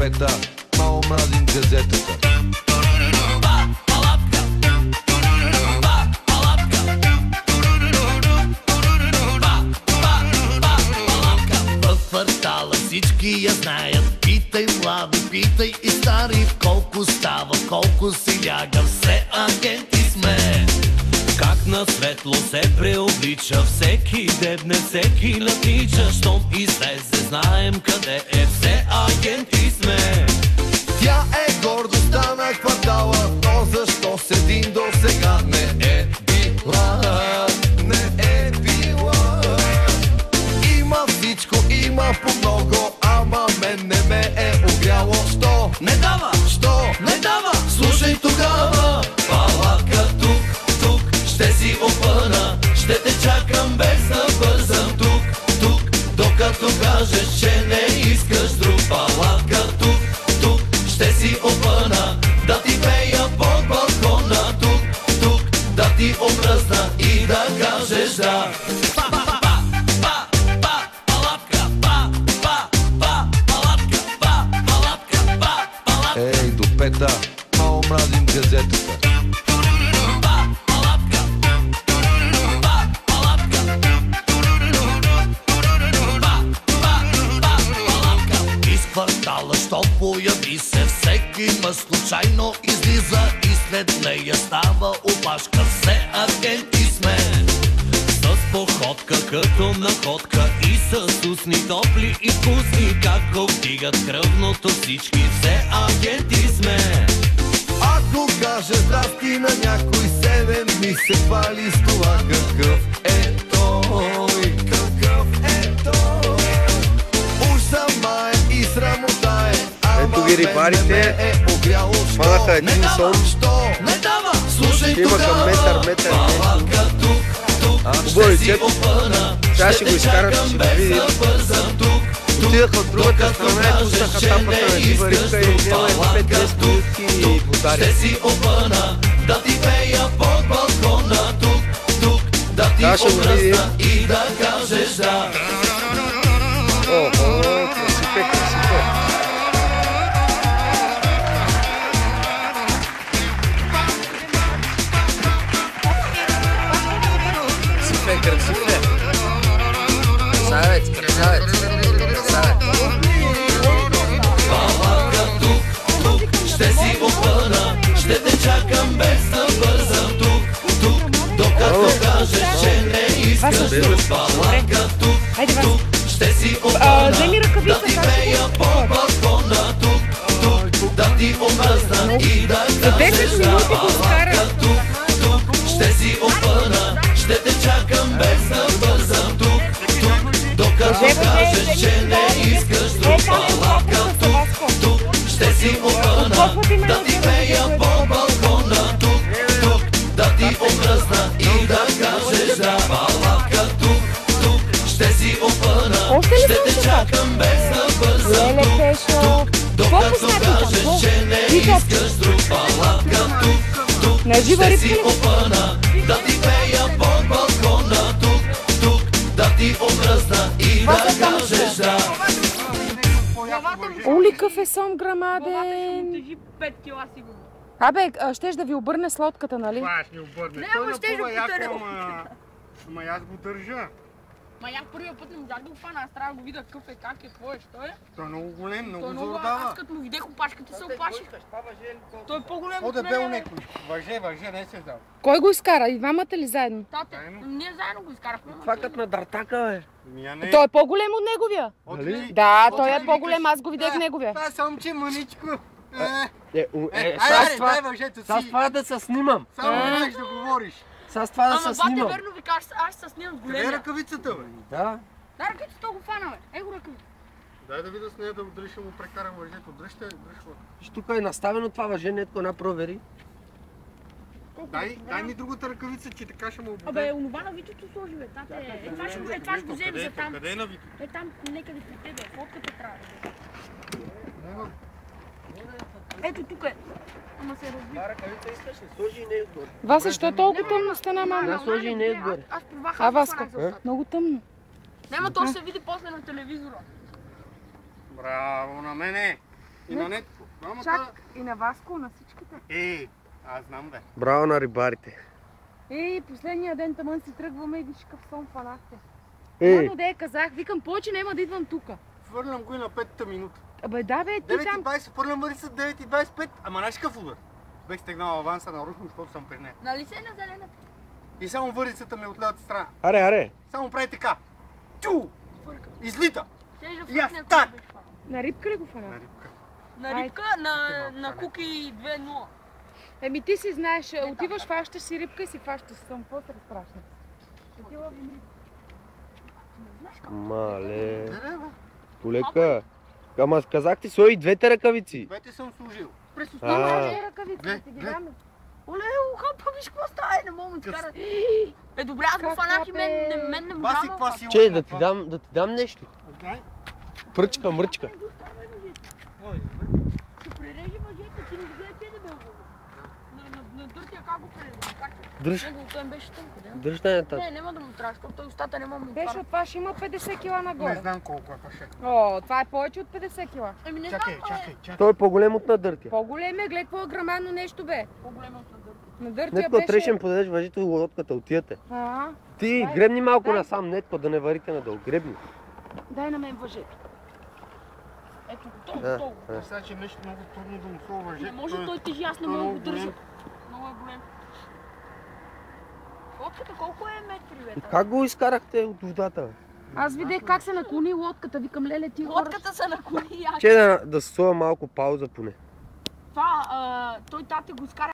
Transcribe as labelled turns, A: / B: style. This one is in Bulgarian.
A: пета, мало мразим газетата.
B: В квартала всички я знаят. Питай млади, питай и стари, колко става, колко си ляга, все агенти сме. Как на светло се преоблича, всеки дебне, всеки летича. Щом излезе, знаем къде е, все агенти сме.
A: Тя е гордостта на квартала, но защо с един до сега не е била? Не е била. Има всичко, има по много, ама мен не ме е огряло. Що
B: Не дава,
A: Що
B: не дава,
A: Слушай тогава,
B: палатка тук, ще си опъна, ще те чакам без да бързам тук, докато кажеш, че не искаш друг. Палатка тук, ще си опъна, да ти пея под балкона тук, да ти омръзна и да кажеш да.
A: Ей, до пета, мало мразим газетата.
B: Из квартала, що появи се, всеки мъж случайно излиза и след нея става опашка. Все агенти сме. С походка като находка и с устни топли и вкусни, как го вдигат кръвното всички, все агенти сме.
A: Ако каже здрасти на някой, 7 дни се пали с това. Какъв е той? Какъв е той? Уж сама е и срамота е.
C: Ето ги рибарите, хванаха един сон.
A: Що не дава? Слушай
C: Имаха
A: тогава,
C: метър.
B: Палатка тук,
C: Хубаво
B: ще си
C: лицето.
B: опъна,
C: Сега ще го изкарат, ще го видим. Отидаха от другата страна и пуснаха тапата на жива рибка и няма 5-10 минутки и удари.
B: Ще си опъна, да ти пея под балкона тук, да ти
C: Сега ще го видим.
B: омръзна и да кажеш да.
C: Охо, красиве. Красиве. Красавец.
B: Палатка тук, ще си опъна, ще те чакам без да бързам тук, докато кажеш, че не искаш друг. Палатка тук, ще си опъна, да ти пея под балкона тук, да ти омръзна и да кажеш да. Палатка тук, ще си опъна, ще те чакам без да бързам тук, докато кажеш, че не искаш друг. Палатка тук, ще си опъна, да ти пея по балкона тук, да ти омръзна и да кажеш да. Палатка тук, ще си опъна, ще те чакам без да бързам тук, докато кажеш, че не искаш друг. Палатка тук, ще си опъна, да ти пея по балкона тук, да ти омръзна и да кажеш да.
D: Оли кафесон грамаден. Абе, щеш да ви обърне с лодката, нали?
E: Това ще ни обърне.
F: Не,
E: Той
F: ама ще
E: напълва
F: го
E: яко,
F: потъря.
E: ама аз го държа.
F: Ма аз първия път не можах да го фана, аз трябва да го видя какъв е, как е, какво е, що е.
E: Той е много голем, много
F: Той е много,
E: зордава.
F: аз като му видях опашката се опаших. Той е по-голем от
E: По-дебел
F: мен.
E: некой. Въже, не се дал.
D: Кой го изкара? И двамата ли заедно?
F: Тате, ние заедно го изкарахме.
C: Това като на дартака, бе.
E: Не.
D: Той е по-голем от неговия.
E: Нали?
D: Да, той е по-голем, аз го видях неговия.
E: Това съм, че мъничко.
C: С
E: дай въжето си.
C: това да се снимам.
E: Само знаеш да говориш.
C: С това да
F: Ама
C: се
F: бате,
C: снимам.
F: верно ви кажеш, аз се снимам с
E: Къде е
F: големия.
E: ръкавицата, бе?
C: Да.
F: Да, ръкавицата го фана, бе. Его ръкавица.
E: Дай да видя с нея да удриш, ще му прекарам въжето. Дръжте, дръж го.
C: Тук е наставено това въжението, една провери.
E: Дай ми другата ръкавица, че така ще му обуде.
F: Абе, онова на Витото сложи, бе, тате. Това ще го вземе за там.
E: Къде е на Вито?
F: Е там, некъде при тебе, фотката трябва да е. Ето тук е. Ама се разби.
C: Ръкавица искаш ли? Сложи и нея отгоре.
D: Васе, що е толкова тъмно стана, мама?
C: Да, сложи и нея отгоре.
F: Аз провах.
D: А, Васко? Много тъмно.
F: Няма, то ще се види после на телевизора.
E: Браво на мене! И на Нетко.
D: Чак, и на Васко, на всичките.
E: Аз знам бе.
C: Браво на рибарите.
D: Последния ден тъмън си тръгваме и виж какъв сон фанахте.
C: Ей,
D: Де казах, викам, повече няма да идвам тука.
E: Фърлям го и на 5-та минута.
D: Абе да бе, ти там...
E: 9:20, фърлям върица 9:25. Ама знаеш какъв удар? Бех стегнал аванса нарочно, защото съм при нея.
F: Нали се на зелената?
E: И само върицата ми от лявата страна.
C: аре.
E: Само прави така. Тю! Излита!
F: Щеше
E: И аз
F: фръкне,
E: так!
F: ако беше фана.
D: На рибка ли го фана?
E: На рибка.
F: На рибка, на куки 2-0.
D: Ти си знаеш, отиваш, фащаш си рибка и си фащаш съм. Какво се разпрашна?
C: Мале.
E: Не, бе.
C: Полека. Ама казахте свои двете ръкавици.
E: Двете съм служил.
F: През
C: А.
F: основата
D: Ръкавиците ти ги
E: глед.
D: даме.
F: Оле, ухапа, виж какво става, не мога да ми скара. Добре, аз го фанах и мен не
E: Баси,
F: можа.
E: кваси.
C: Че, да ти дам нещо.
E: Дай.
C: Пръчка, мръчка.
F: Ще прережи мъжете, ти не гледай те да бе. На дъртия как го прережи?
C: Дръж.
F: Той беше тънко, да?
C: Дръж на ета.
F: Не, няма да му трябва, защото той устата не мога да му
D: Беше
F: отваря.
D: от това ще има 50 кила
E: Не
D: нагоре.
E: знам колко е паше.
D: О, това е повече от 50 кила.
F: Ами не
E: Чакай,
F: знам,
E: чакай.
C: Той е по-голем от надъртия.
D: По-голем е, глед какво е грамадно нещо бе.
F: по-голема от дъртия.
D: Надъртия
C: Нетко,
D: беше...
C: трешен подадеш въжито и лодката, отивате. Ти гребни малко
D: дай.
C: насам, Нетко, да не варите надолу. Гребни.
D: Дай на мен въжето.
F: Ето,
C: Да.
F: толкова.
E: Сега, че нещо много трудно да му се уважи.
F: Не може, той тежи, аз не
E: той е
F: мога да го
E: много голем.
F: държа. Много е голем. Лодката колко е метри, бе?
C: Как го изкарахте от водата?
D: Аз видях как се наклони лодката, викам, леле ти хора.
F: Лодката се наклони и аз.
C: Че да слоя малко пауза поне.
F: Това, той тате го изкара